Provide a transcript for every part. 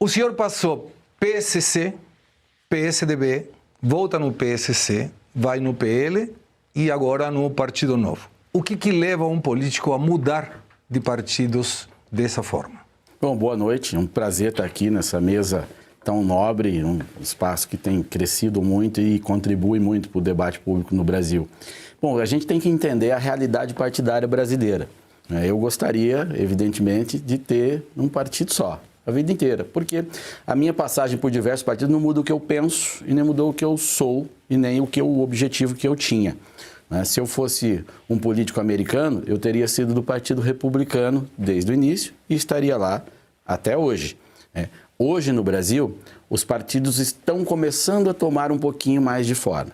O senhor passou PSC, PSDB, volta no PSC, vai no PL e agora no Partido Novo. O que leva um político a mudar de partidos dessa forma? Bom, boa noite. É um prazer estar aqui nessa mesa tão nobre, um espaço que tem crescido muito e contribui muito para o debate público no Brasil. Bom, a gente tem que entender a realidade partidária brasileira. Eu gostaria, evidentemente, de ter um partido só, a vida inteira, porque a minha passagem por diversos partidos não muda o que eu penso e nem mudou o que eu sou e nem o objetivo que eu tinha. Se eu fosse um político americano, eu teria sido do Partido Republicano desde o início e estaria lá até hoje. Hoje, no Brasil, os partidos estão começando a tomar um pouquinho mais de forma.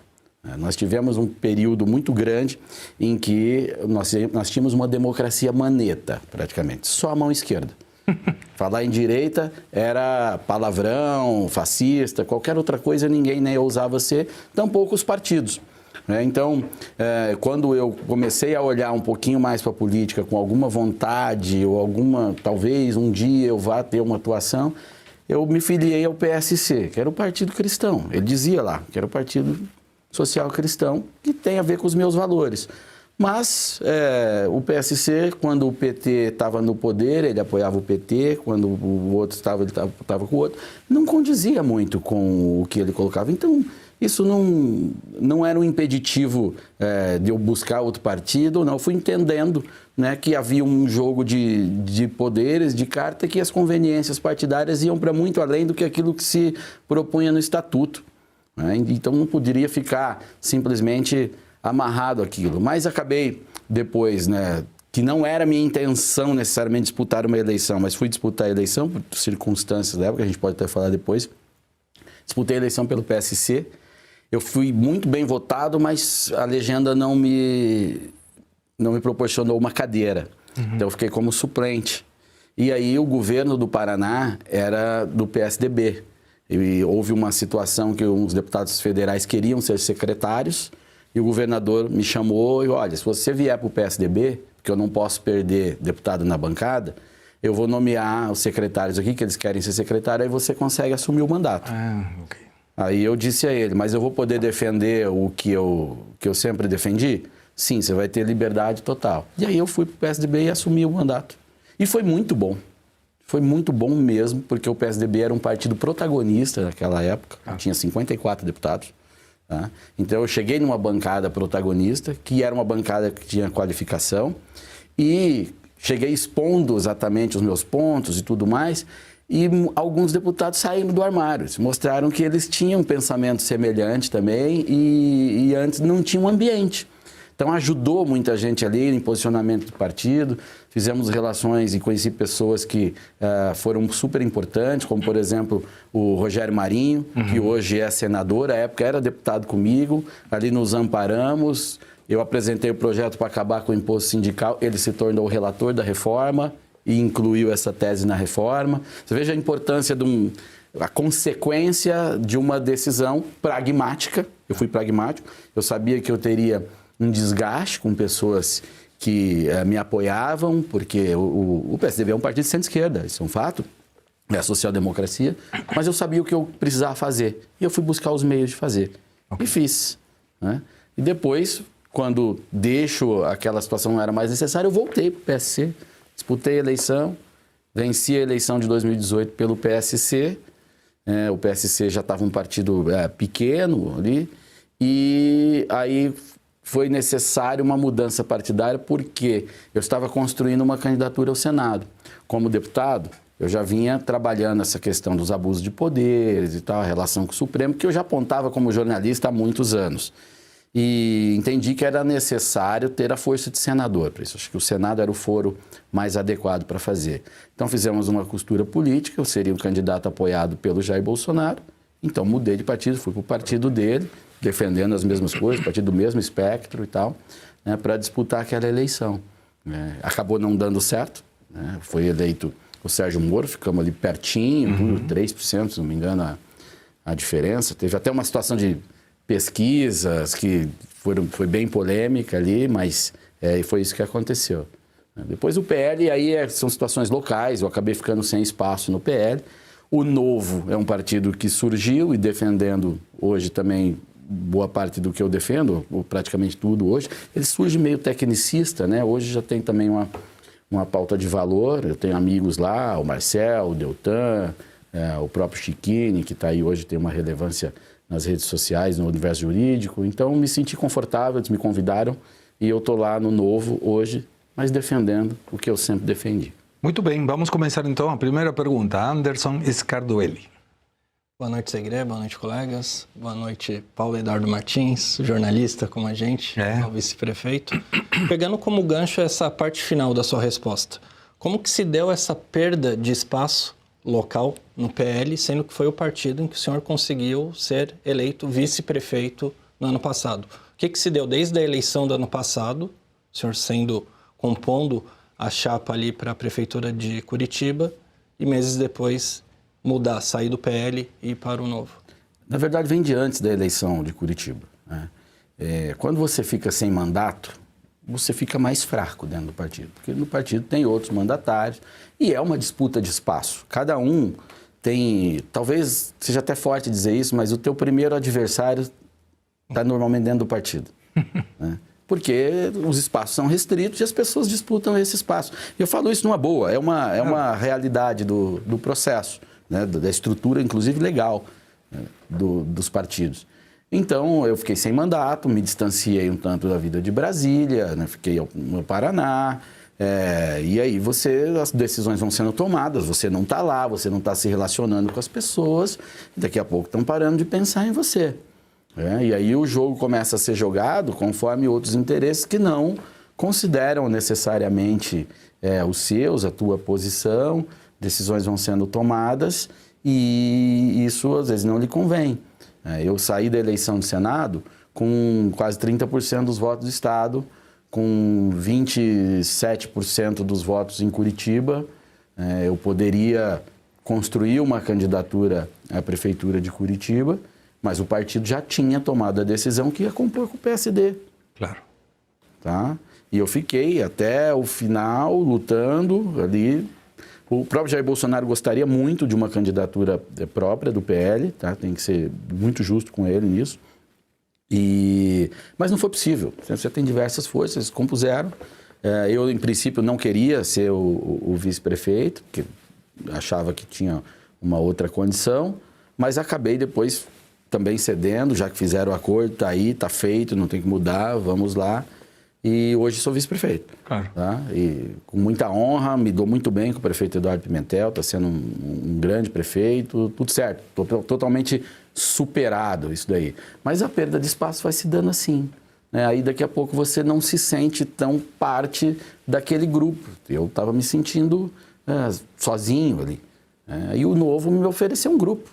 Nós tivemos um período muito grande em que nós tínhamos uma democracia maneta, praticamente, só a mão esquerda. Falar em direita era palavrão, fascista, qualquer outra coisa ninguém nem ousava ser, tampouco os partidos. Então, quando eu comecei a olhar um pouquinho mais para a política com alguma vontade ou talvez um dia eu vá ter uma atuação, eu me filiei ao PSC, que era o Partido Cristão. Ele dizia lá que era o Partido Social Cristão, que tem a ver com os meus valores. Mas o PSC, quando o PT estava no poder, ele apoiava o PT, quando o outro estava, ele estava com o outro, não condizia muito com o que ele colocava. Então, isso não era um impeditivo de eu buscar outro partido, não. Eu fui entendendo, né, que havia um jogo de poderes, de carta, que as conveniências partidárias iam para muito além do que aquilo que se propunha no Estatuto. Então, não poderia ficar simplesmente amarrado àquilo. Mas acabei depois, né, que não era minha intenção necessariamente disputar uma eleição, mas fui disputar a eleição por circunstâncias da época, a gente pode até falar depois. Disputei a eleição pelo PSC. Eu fui muito bem votado, mas a legenda não me proporcionou uma cadeira. Então, eu fiquei como suplente. E aí, o governo do Paraná era do PSDB. E houve uma situação que uns deputados federais queriam ser secretários e o governador me chamou e, olha, se você vier para o PSDB, porque eu não posso perder deputado na bancada, eu vou nomear os secretários aqui, que eles querem ser secretário, aí você consegue assumir o mandato. Ok. Aí eu disse a ele, mas eu vou poder defender o que eu sempre defendi? Sim, você vai ter liberdade total. E aí eu fui para o PSDB e assumi o mandato. E foi muito bom. Foi muito bom mesmo, porque o PSDB era um partido protagonista naquela época, tinha 54 deputados. Tá? Então eu cheguei numa bancada protagonista, que era uma bancada que tinha qualificação, e cheguei expondo exatamente os meus pontos e tudo mais, e alguns deputados saíram do armário, mostraram que eles tinham um pensamento semelhante também e antes não tinha um ambiente. Então, ajudou muita gente ali em posicionamento do partido, fizemos relações e conheci pessoas que foram super importantes, como, por exemplo, o Rogério Marinho, que hoje é senador, à época era deputado comigo, ali nos amparamos, eu apresentei o projeto para acabar com o imposto sindical, ele se tornou o relator da reforma e incluiu essa tese na reforma. Você veja a importância a consequência de uma decisão pragmática, eu fui pragmático, eu sabia que eu teria um desgaste com pessoas que me apoiavam, porque o PSDB é um partido de centro-esquerda, isso é um fato, é a social-democracia, mas eu sabia o que eu precisava fazer, e eu fui buscar os meios de fazer, e fiz. Né? E depois, quando deixo aquela situação não era mais necessária, eu voltei para o PSC, disputei a eleição, venci a eleição de 2018 pelo PSC, o PSC já estava um partido pequeno ali, e aí foi necessário uma mudança partidária porque eu estava construindo uma candidatura ao Senado. Como deputado, eu já vinha trabalhando essa questão dos abusos de poderes e tal, a relação com o Supremo, que eu já apontava como jornalista há muitos anos. E entendi que era necessário ter a força de senador, por isso acho que o Senado era o foro mais adequado para fazer. Então fizemos uma costura política, eu seria um candidato apoiado pelo Jair Bolsonaro, então mudei de partido, fui para o partido dele, defendendo as mesmas coisas, partido do mesmo espectro e tal, né, para disputar aquela eleição. Acabou não dando certo, né, foi eleito o Sérgio Moro, ficamos ali pertinho, 3%, se não me engano, a diferença. Teve até uma situação de pesquisas que foi bem polêmica ali, mas foi isso que aconteceu. Depois o PL, aí são situações locais, eu acabei ficando sem espaço no PL. O Novo é um partido que surgiu e defendendo hoje também boa parte do que eu defendo, ou praticamente tudo hoje. Ele surge meio tecnicista, né? Hoje já tem também uma pauta de valor. Eu tenho amigos lá, o Marcel, o Deltan, o próprio Chiquini, que está aí hoje, tem uma relevância nas redes sociais, no universo jurídico. Então, me senti confortável, eles me convidaram e eu estou lá no Novo hoje, mas defendendo o que eu sempre defendi. Muito bem, vamos começar então a primeira pergunta. Anderson Scardoelli. Boa noite, Segre. Boa noite, colegas. Boa noite, Paulo Eduardo Martins, jornalista como a gente, vice-prefeito. Pegando como gancho essa parte final da sua resposta, como que se deu essa perda de espaço local no PL, sendo que foi o partido em que o senhor conseguiu ser eleito vice-prefeito no ano passado? O que se deu desde a eleição do ano passado, o senhor compondo a chapa ali para a prefeitura de Curitiba e meses depois sair do PL e ir para o Novo? Na verdade, vem de antes da eleição de Curitiba, né? Quando você fica sem mandato, você fica mais fraco dentro do partido, porque no partido tem outros mandatários e é uma disputa de espaço. Cada um tem, talvez seja até forte dizer isso, mas o teu primeiro adversário está normalmente dentro do partido, né? Porque os espaços são restritos e as pessoas disputam esse espaço. Eu falo isso numa boa, é uma realidade do processo, né? Da estrutura, inclusive legal, né? dos partidos. Então, eu fiquei sem mandato, me distanciei um tanto da vida de Brasília, né? Fiquei no Paraná, e aí as decisões vão sendo tomadas, você não está lá, você não está se relacionando com as pessoas, daqui a pouco estão parando de pensar em você. E aí o jogo começa a ser jogado conforme outros interesses que não consideram necessariamente os seus, a tua posição, decisões vão sendo tomadas e isso às vezes não lhe convém. Eu saí da eleição do Senado com quase 30% dos votos do Estado, com 27% dos votos em Curitiba. Eu poderia construir uma candidatura à Prefeitura de Curitiba, mas o partido já tinha tomado a decisão que ia compor com o PSD. Claro. Tá? E eu fiquei até o final lutando ali. O próprio Jair Bolsonaro gostaria muito de uma candidatura própria do PL, tá? Tem que ser muito justo com ele nisso. Mas não foi possível. Você tem diversas forças, eles compuseram. Eu, em princípio, não queria ser o vice-prefeito, porque achava que tinha uma outra condição, mas acabei depois também cedendo, já que fizeram o acordo, tá aí, tá feito, não tem que mudar, vamos lá. E hoje sou vice-prefeito. Claro. Tá? E com muita honra, me dou muito bem com o prefeito Eduardo Pimentel, está sendo um grande prefeito, tudo certo. Estou totalmente superado isso daí. Mas a perda de espaço vai se dando assim, né? Aí daqui a pouco você não se sente tão parte daquele grupo. Eu estava me sentindo sozinho ali. E o Novo me ofereceu um grupo.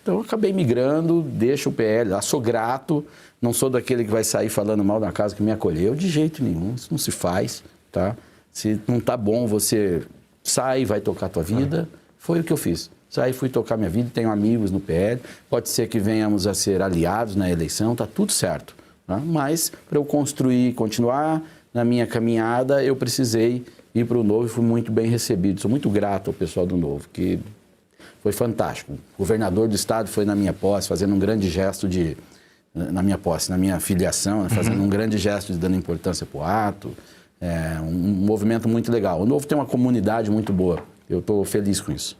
Então eu acabei migrando, deixo o PL, sou grato, não sou daquele que vai sair falando mal da casa que me acolheu, de jeito nenhum, isso não se faz, tá? Se não tá bom, você sai e vai tocar a tua vida, foi o que eu fiz. Saí, fui tocar minha vida, tenho amigos no PL, pode ser que venhamos a ser aliados na eleição, tá tudo certo, tá? Mas para eu construir, continuar na minha caminhada, eu precisei ir para o Novo e fui muito bem recebido, sou muito grato ao pessoal do Novo, que foi fantástico. O governador do estado foi na minha posse, fazendo um grande gesto na minha filiação, fazendo um grande gesto de dando importância para o ato. Um movimento muito legal. O Novo tem uma comunidade muito boa. Eu estou feliz com isso.